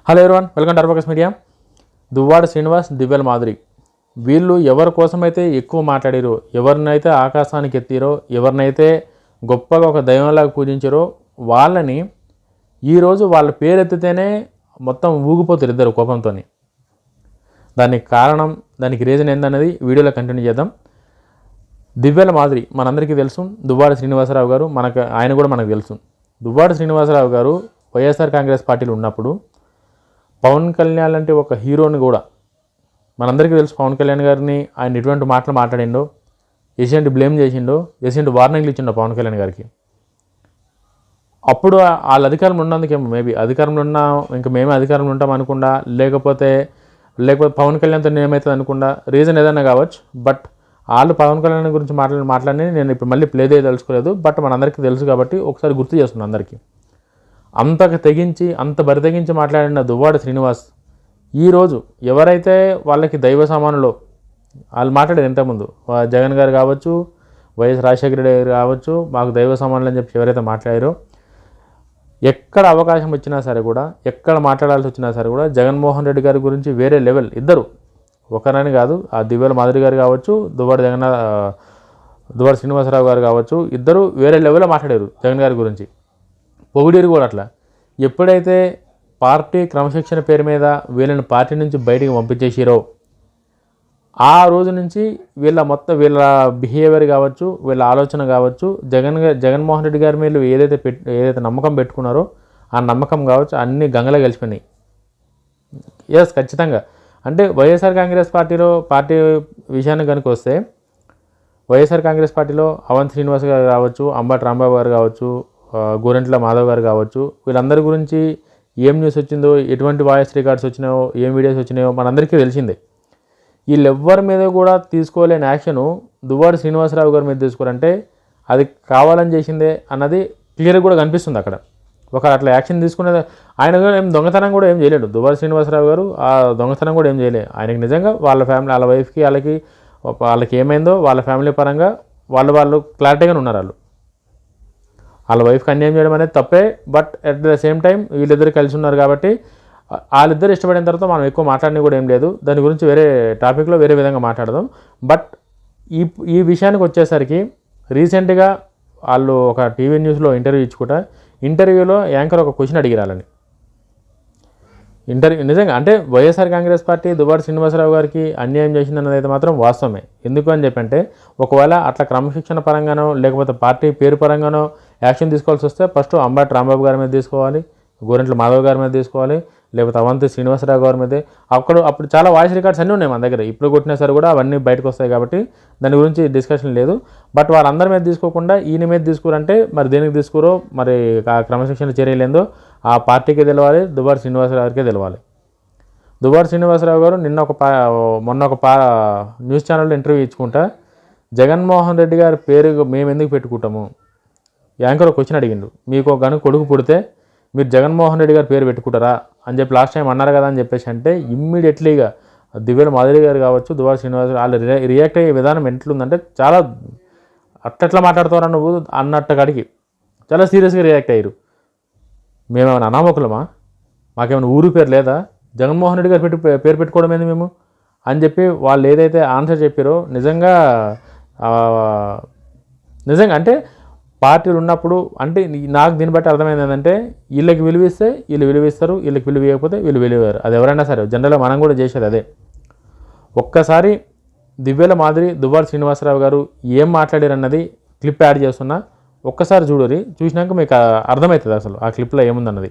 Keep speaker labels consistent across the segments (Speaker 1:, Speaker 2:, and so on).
Speaker 1: Hello everyone, welcome to అర్బకస్ media. Duvvada Srinivas, Divvala Madhuri వీళ్ళు ఎవరి కోసమైతే ఎక్కువ మాట్లాడారో, ఎవరినైతే ఆకాశానికి ఎత్తిరో, ఎవరినైతే గొప్పగా ఒక దైవంలాగా పూజించారో వాళ్ళని ఈరోజు వాళ్ళ పేరు ఎత్తితేనే మొత్తం ఊగిపోతారు ఇద్దరు కోపంతో. దానికి కారణం, దానికి రీజన్ ఏందన్నది వీడియోలో కంటిన్యూ చేద్దాం. దివ్యల మాధురి మనందరికీ తెలుసు, దువ్వాడ శ్రీనివాసరావు గారు ఆయన కూడా మనకు తెలుసు. దువ్వాడ శ్రీనివాసరావు గారు వైఎస్ఆర్ కాంగ్రెస్ పార్టీలో ఉన్నప్పుడు పవన్ కళ్యాణ్ లాంటి ఒక హీరోని కూడా మనందరికీ తెలుసు. పవన్ కళ్యాణ్ గారిని ఆయన ఎటువంటి మాటలు మాట్లాడిండో, ఎసియంట్ బ్లేమ్ చేసిండో, ఎసియంట్ వార్నింగ్లు ఇచ్చిండో పవన్ కళ్యాణ్ గారికి. అప్పుడు వాళ్ళ అధికారంలో ఉన్నందుకేమో, మేబీ అధికారంలో ఉన్నా ఇంకా మేమే అధికారంలో ఉంటాం అనుకుండా, లేకపోతే పవన్ కళ్యాణ్తో ఏమవుతుంది అనుకుండా, రీజన్ ఏదైనా కావచ్చు. బట్ వాళ్ళు పవన్ కళ్యాణ్ గురించి మాట్లాడి నేను ఇప్పుడు మళ్ళీ ప్లే తెలుసుకోలేదు. బట్ మనందరికీ తెలుసు కాబట్టి ఒకసారి గుర్తు చేస్తున్నాను అందరికీ. అంతకు తెగించి, అంత బరితెగించి మాట్లాడిన దువ్వాడ శ్రీనివాస్ ఈరోజు ఎవరైతే వాళ్ళకి దైవ సమానులో వాళ్ళు మాట్లాడారు ఇంతకుముందు, జగన్ గారు కావచ్చు, వైఎస్ రాజశేఖర రెడ్డి గారు కావచ్చు, మాకు దైవ సమానులు అని చెప్పి ఎవరైతే మాట్లాడారో, ఎక్కడ అవకాశం వచ్చినా సరే కూడా, ఎక్కడ మాట్లాడాల్సి వచ్చినా సరే కూడా జగన్మోహన్ రెడ్డి గారి గురించి వేరే లెవెల్, ఇద్దరు ఒకరని కాదు, ఆ దివ్యల మాధురి గారు కావచ్చు, దువ్వాడ శ్రీనివాసరావు గారు కావచ్చు, ఇద్దరు వేరే లెవెల్లో మాట్లాడారు జగన్ గారి గురించి. పొగిడేరు కూడా అట్లా. ఎప్పుడైతే పార్టీ క్రమశిక్షణ పేరు మీద వీళ్ళని పార్టీ నుంచి బయటికి పంపించేసిరో ఆ రోజు నుంచి వీళ్ళ బిహేవియర్ కావచ్చు, వీళ్ళ ఆలోచన కావచ్చు, జగన్మోహన్ రెడ్డి గారి మీద ఏదైతే నమ్మకం పెట్టుకున్నారో ఆ నమ్మకం కావచ్చు అన్నీ గంగలో కలిసిపోయినాయి. ఎస్, ఖచ్చితంగా. అంటే వైఎస్ఆర్ కాంగ్రెస్ పార్టీ విషయానికి కనుక వస్తే, వైఎస్ఆర్ కాంగ్రెస్ పార్టీలో అవంత్ శ్రీనివాస్ గారు కావచ్చు, అంబటి రాంబాబు గారు కావచ్చు, గోరంట్ల మాధవ్ గారు కావచ్చు, వీళ్ళందరి గురించి ఏం న్యూస్ వచ్చిందో, ఎటువంటి వాయిస్ రికార్డ్స్ వచ్చినాయో, ఏం వీడియోస్ వచ్చినాయో మనందరికీ తెలిసిందే. వీళ్ళెవ్వరి మీద కూడా తీసుకోలేని యాక్షను దువ్వాడ శ్రీనివాసరావు గారి మీద తీసుకోరంటే అది కావాలని చేసిందే అన్నది క్లియర్గా కూడా కనిపిస్తుంది అక్కడ. అట్లా యాక్షన్ తీసుకునేది ఆయన ఏం దొంగతనం కూడా ఏం చేయలేడు. దువ్వాడ శ్రీనివాసరావు గారు ఆ దొంగతనం కూడా ఏం చేయలేదు. ఆయనకి నిజంగా వాళ్ళ ఫ్యామిలీ, వాళ్ళ వైఫ్కి, వాళ్ళకి ఏమైందో వాళ్ళ ఫ్యామిలీ పరంగా వాళ్ళు క్లారిటీగానే ఉన్నారు. వాళ్ళ వైఫ్కి అన్యాయం చేయడం అనేది తప్పే. But at the same time వీళ్ళిద్దరు కలిసి ఉన్నారు కాబట్టి వాళ్ళిద్దరు ఇష్టపడిన తర్వాత మనం ఎక్కువ మాట్లాడిన కూడా ఏం లేదు. దాని గురించి వేరే టాపిక్లో వేరే విధంగా మాట్లాడదాం. బట్ ఈ విషయానికి వచ్చేసరికి రీసెంట్గా వాళ్ళు ఒక టీవీ న్యూస్లో ఇంటర్వ్యూ ఇచ్చుకుంటా, ఇంటర్వ్యూలో యాంకర్ ఒక క్వశ్చన్ అడిగిరాలని. నిజంగా అంటే వైఎస్ఆర్ కాంగ్రెస్ పార్టీ దువ్వాడ శ్రీనివాసరావు గారికి అన్యాయం చేసిందన్నది అయితే మాత్రం వాస్తవమే. ఎందుకు అని చెప్పంటే, ఒకవేళ అట్లా క్రమశిక్షణ పరంగానో లేకపోతే పార్టీ పేరు పరంగానో యాక్షన్ తీసుకోవాల్సి వస్తే ఫస్ట్ అంబటి రాంబాబు గారి మీద తీసుకోవాలి, గోరంట్ల మాధవ్ గారి మీద తీసుకోవాలి, లేకపోతే అవంతి శ్రీనివాసరావు గారి మీద. అప్పుడు చాలా వాయిస్ రికార్డ్స్ అన్నీ ఉన్నాయి మన దగ్గర. ఇప్పుడు కొట్టినా సరే కూడా అవన్నీ బయటకు వస్తాయి కాబట్టి దాని గురించి డిస్కషన్ లేదు. బట్ వాళ్ళందరి మీద తీసుకోకుండా ఈయన మీద తీసుకురంటే మరి దేనికి తీసుకురో, మరి ఆ క్రమశిక్షణ చర్యలేందో ఆ పార్టీకి తెలవాలి, దువ్వాడ శ్రీనివాసరావు గారికే తెలవాలి. దువ్వాడ శ్రీనివాసరావు గారు మొన్న ఒక న్యూస్ ఛానల్లో ఇంటర్వ్యూ ఇచ్చుకుంటా, జగన్మోహన్ రెడ్డి గారి పేరు మేము ఎందుకు పెట్టుకుంటాము, యాంకర్ ఒక క్వశ్చన్ అడిగిండు, మీకు ఒక కొడుకు పుడితే మీరు జగన్మోహన్ రెడ్డి గారి పేరు పెట్టుకుంటారా అని చెప్పి లాస్ట్ టైం అన్నారు కదా అని చెప్పేసి అంటే, ఇమ్మీడియట్లీగా దివ్యల మాధురి గారు కావచ్చు, దువ్వాడ శ్రీనివాస వాళ్ళు రియాక్ట్ అయ్యే విధానం ఎట్లుందంటే, చాలా అట్లా మాట్లాడుతారా నువ్వు అన్నట్టు కాడికి చాలా సీరియస్గా రియాక్ట్ అయ్యారు. మేమేమైనా అనామకులమా, మాకేమైనా ఊరు పేరు లేదా, జగన్మోహన్ రెడ్డి గారు పేరు పెట్టుకోవడం ఏంది మేము అని చెప్పి వాళ్ళు ఏదైతే ఆన్సర్ చెప్పారో, నిజంగా అంటే పార్టీలు ఉన్నప్పుడు అంటే నాకు దీన్ని బట్టి అర్థమైంది ఏంటంటే, వీళ్ళకి విలువిస్తే వీళ్ళు విలువిస్తారు, వీళ్ళకి విలువ ఇవ్వకపోతే వీళ్ళు విలువారు. అది ఎవరైనా సరే జనరల్గా మనం కూడా చేసేది అదే. ఒక్కసారి దివ్యల మాధురి, దువ్వాడ శ్రీనివాసరావు గారు ఏం మాట్లాడారు అన్నది క్లిప్ యాడ్ చేస్తున్నా, ఒక్కసారి చూడరి, చూసినాక మీకు అర్థమవుతుంది అసలు ఆ క్లిప్లో ఏముందన్నది.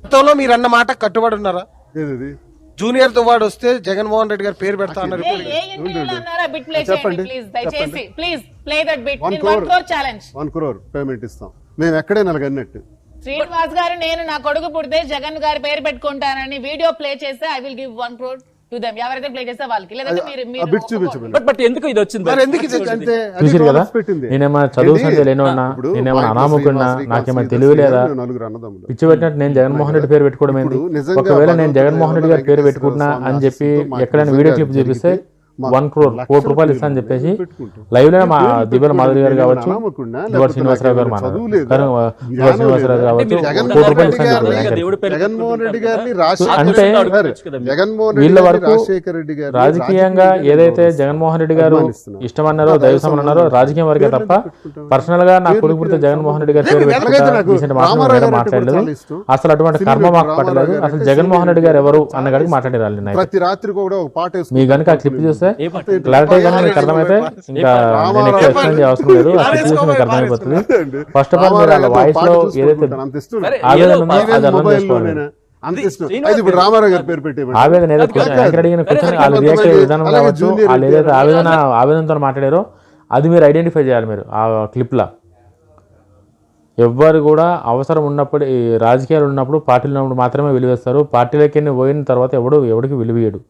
Speaker 2: గతంలో మీరు అన్న మాట కట్టుబడి ఉన్నారా? జూనియర్ దువ్వాడ వస్తే జగన్మోహన్ రెడ్డి గారు పేరు పెడతా అన్నారు.
Speaker 3: చెప్పండి, 1 crore పేమెంట్ ఇస్తాం మేము ఎక్కడైనా అన్నట్టు.
Speaker 4: శ్రీనివాస్ గారు, నేను నా కొడుకు పుడితే జగన్ గారి పేరు పెట్టుకుంటానని వీడియో ప్లే చేస్తే I will give 1 crore to them. ఎవరైతే ప్లే చేస్తే వాళ్ళకి.
Speaker 1: బట్ ఎందుకు ఇది వచ్చింది? చూసారు కదా, నేనేమన్నా చదువు సంధ్య లేనివన్నా, నేనేమన్నా అనామకున్నా, నాకేమైనా తెలివి లేదా, పిచ్చి పెట్టినట్టు నేను జగన్మోహన్ రెడ్డి పేరు పెట్టుకోవడం ఏంటి? ఒకవేళ నేను జగన్మోహన్ రెడ్డి గారి పేరు పెట్టుకుంటున్నా అని చెప్పి ఎక్కడైనా వీడియో క్లిప్ చూపిస్తే 1 crore కోటి రూపాయలు ఇస్తా అని చెప్పేసి లైవ్ లో మా దివ్యల మాధురి గారు కావచ్చు, దువ్వాడ శ్రీనివాసరావు గారు దువ్వాడ శ్రీనివాసరావు కావచ్చు, కోటి రూపాయలు ఇస్తా అని చెప్పారు.
Speaker 3: జగన్మోహన్ రెడ్డి గారిని
Speaker 1: అంటే
Speaker 3: జగన్మోహన్
Speaker 1: వీళ్ళ
Speaker 3: రెడ్డి
Speaker 1: వరకు
Speaker 3: రాజశేఖర రెడ్డి గారు
Speaker 1: రాజకీయంగా ఏదైతే జగన్మోహన్ రెడ్డి గారు ఇష్టమన్నారో దైవసం అన్నారో రాజకీయం వరకే తప్ప పర్సనల్ గా నా కొడుకు పుడితే జగన్మోహన్ రెడ్డి గారి పేరు పెట్టుకుంటా మాట్లాడలేదు. అసలు అటువంటి కర్మ మాకు పట్టలేదు. అసలు జగన్మోహన్ రెడ్డి గారు ఎవరు అన్న గడికి మాట్లాడి రాలేదు.
Speaker 3: ప్రతి రాత్రి కూడా ఒక పాట
Speaker 1: మీ కనుక ఆ క్లిప్ చూస్తే క్లారిటీ కానీ మీకు అర్థమైతే ఇంకా నేను ఎక్కువ ఎక్స్ప్లెయిన్ చేయ అవసరం లేదు. ఆ క్లిప్ చూస్తే మీకు అర్థమైపోతుంది. ఫస్ట్ ఆఫ్ ఆల్ మీరు వాళ్ళ వాయిస్ లో ఏదైతే ఆవేదన ఉందో అది అర్థం చేసుకోవాలి.
Speaker 3: రామారావు గారి పేరు పెట్టి
Speaker 1: ఆవేదన ఏదైతే యాంకర్ అడిగిన క్వశ్చన్ వాళ్ళు రియాక్ట్ అయ్యే విధానం కావచ్చు, వాళ్ళు ఏదైతే ఆవేదనతో మాట్లాడారో అది మీరు ఐడెంటిఫై చేయాలి. మీరు ఆ క్లిప్లో ఎవ్వరు కూడా అవసరం ఉన్నప్పుడు ఈ రాజకీయాలు ఉన్నప్పుడు పార్టీలు ఉన్నప్పుడు మాత్రమే విలువేస్తారు. పార్టీలకి పోయిన తర్వాత ఎవడికి విలువీయడు.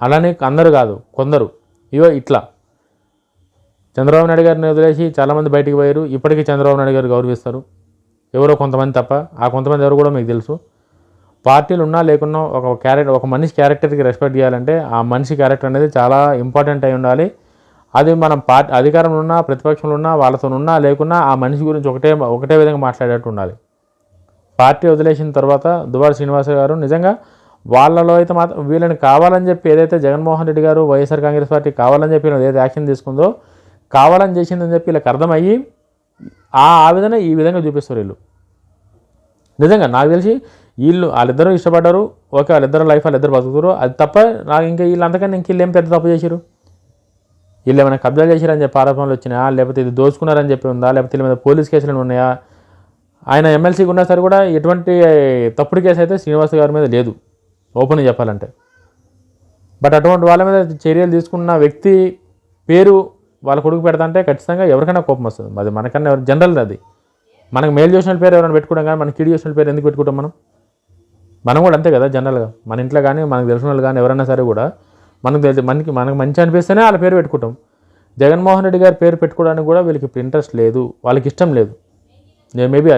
Speaker 1: అలానే అందరూ కాదు, కొందరు ఇవో ఇట్లా చంద్రబాబు నాయుడు గారిని వదిలేసి చాలామంది బయటికి పోయారు. ఇప్పటికీ చంద్రబాబు నాయుడు గారు గౌరవిస్తారు, ఎవరో కొంతమంది తప్ప. ఆ కొంతమంది ఎవరు కూడా మీకు తెలుసు. పార్టీలు ఉన్నా లేకున్నా ఒక మనిషి క్యారెక్టర్కి రెస్పెక్ట్ చేయాలంటే ఆ మనిషి క్యారెక్టర్ అనేది చాలా ఇంపార్టెంట్ అయి ఉండాలి. అది మనం అధికారంలో ఉన్నా ప్రతిపక్షంలో ఉన్నా వాళ్ళతో ఉన్నా లేకున్నా ఆ మనిషి గురించి ఒకటే విధంగా మాట్లాడేట్టు ఉండాలి. పార్టీ వదిలేసిన తర్వాత దువ్వాడ శ్రీనివాస గారు నిజంగా వాళ్ళలో అయితే మాత్రం వీళ్ళని కావాలని చెప్పి ఏదైతే జగన్మోహన్ రెడ్డి గారు వైఎస్ఆర్ కాంగ్రెస్ పార్టీ కావాలని చెప్పి ఏదైతే యాక్షన్ తీసుకుందో కావాలని చేసిందని చెప్పి వీళ్ళకి అర్థమయ్యి ఆ ఆవేదన ఈ విధంగా చూపిస్తారు వీళ్ళు. నిజంగా నాకు తెలిసి వాళ్ళిద్దరూ ఇష్టపడ్డారు, ఓకే, వాళ్ళిద్దరు లైఫ్ వాళ్ళిద్దరు బతుకుతారు. అది తప్ప నాకు ఇంకా వీళ్ళు అంతకన్నా వీళ్ళు ఏం పెద్ద తప్పు చేశారు? వీళ్ళు ఏమైనా కబ్జా చేశారని చెప్పి ఆరోపణలు వచ్చినాయా, లేకపోతే ఇది దోచుకున్నారని చెప్పి ఉందా, లేకపోతే వీళ్ళ మీద పోలీస్ కేసులు ఉన్నాయా? ఆయన ఎమ్మెల్సీకి ఉన్నా సరే కూడా ఎటువంటి తప్పుడు కేసు అయితే శ్రీనివాస్ గారి మీద లేదు, ఓపెన్గా చెప్పాలంటే. బట్ అటువంటి వాళ్ళ మీద చర్యలు తీసుకున్న వ్యక్తి పేరు వాళ్ళ కొడుకు పెడతాంటే ఖచ్చితంగా ఎవరికైనా కోపం వస్తుంది. అది మనకన్నా జనరల్ అది. మనకు మేలు చేసిన పేరు ఎవరైనా పెట్టుకుంటాం కానీ మనకి కీడు చేసిన పేరు ఎందుకు పెట్టుకుంటాం? మనం కూడా అంతే కదా. జనరల్గా మన ఇంట్లో కానీ మనకు తెలిసిన వాళ్ళు కానీ ఎవరైనా సరే కూడా మనకు మంచి అనిపిస్తేనే వాళ్ళ పేరు పెట్టుకుంటాం. జగన్మోహన్ రెడ్డి గారి పేరు పెట్టుకోవడానికి కూడా వీళ్ళకి ఇప్పుడు ఇంట్రెస్ట్ లేదు, వాళ్ళకి ఇష్టం లేదు. నేను మేబీ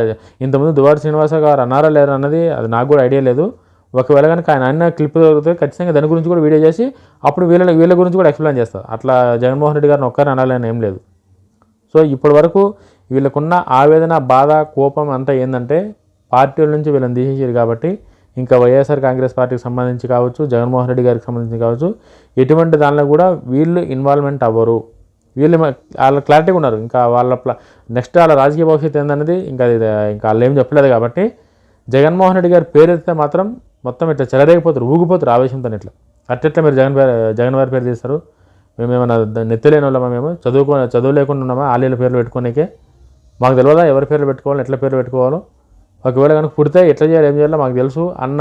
Speaker 1: ఇంతకుముందు దువ్వాడ శ్రీనివాస గారు అన్నారా లేరు అన్నది అది నాకు కూడా ఐడియా లేదు. ఒకవేళ కనుక ఆయన క్లిప్ దొరికితే ఖచ్చితంగా దాని గురించి కూడా వీడియో చేసి అప్పుడు వీళ్ళ గురించి కూడా ఎక్స్ప్లెయిన్ చేస్తారు. అట్లా జగన్మోహన్ రెడ్డి గారిని ఒక్కరిని అనాలని ఏం లేదు. సో ఇప్పటి వరకు వీళ్ళకున్న ఆవేదన, బాధ, కోపం అంతా ఏంటంటే పార్టీల నుంచి వీళ్ళని తీసేసారు కాబట్టి ఇంకా వైఎస్ఆర్ కాంగ్రెస్ పార్టీకి సంబంధించి కావచ్చు, జగన్మోహన్ రెడ్డి గారికి సంబంధించి కావచ్చు, ఎటువంటి దానిలో కూడా వీళ్ళు ఇన్వాల్వ్మెంట్ అవ్వరు. వీళ్ళు వాళ్ళ క్లారిటీగా ఉన్నారు. ఇంకా వాళ్ళ నెక్స్ట్ వాళ్ళ రాజకీయ భవిష్యత్తు ఏందనేది ఇంకా వాళ్ళు ఏం చెప్పలేదు కాబట్టి జగన్మోహన్ రెడ్డి గారి పేరు ఎత్తితే మాత్రం మొత్తం ఇట్లా చెలరేగిపోతారు, ఊగిపోతారు ఆవేశంతో. ఇట్లా అట్లా మీరు జగన్ వారి పేరు తీస్తారు. మేమేమన్నా నెత్తలేని వాళ్ళమా? మేము చదువు లేకుండా ఉన్నామా? ఆలీల పేర్లు పెట్టుకోనికే మాకు తెలియదా ఎవరి పేర్లు పెట్టుకోవాలో, ఎట్లా పేర్లు పెట్టుకోవాలో? ఒకవేళ కనుక పుడితే ఎట్లా చేయాలి, ఏం చేయాలో మాకు తెలుసు అన్న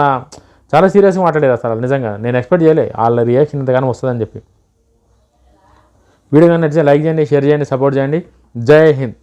Speaker 1: చాలా సీరియస్గా మాట్లాడేది. అసలు నిజంగా నేను ఎక్స్పెక్ట్ చేయలే వాళ్ళ రియాక్షన్ ఇంతగానో వస్తుందని చెప్పి. వీడియో కానీ నచ్చితే లైక్ చేయండి, షేర్ చేయండి, సపోర్ట్ చేయండి. జై హింద్.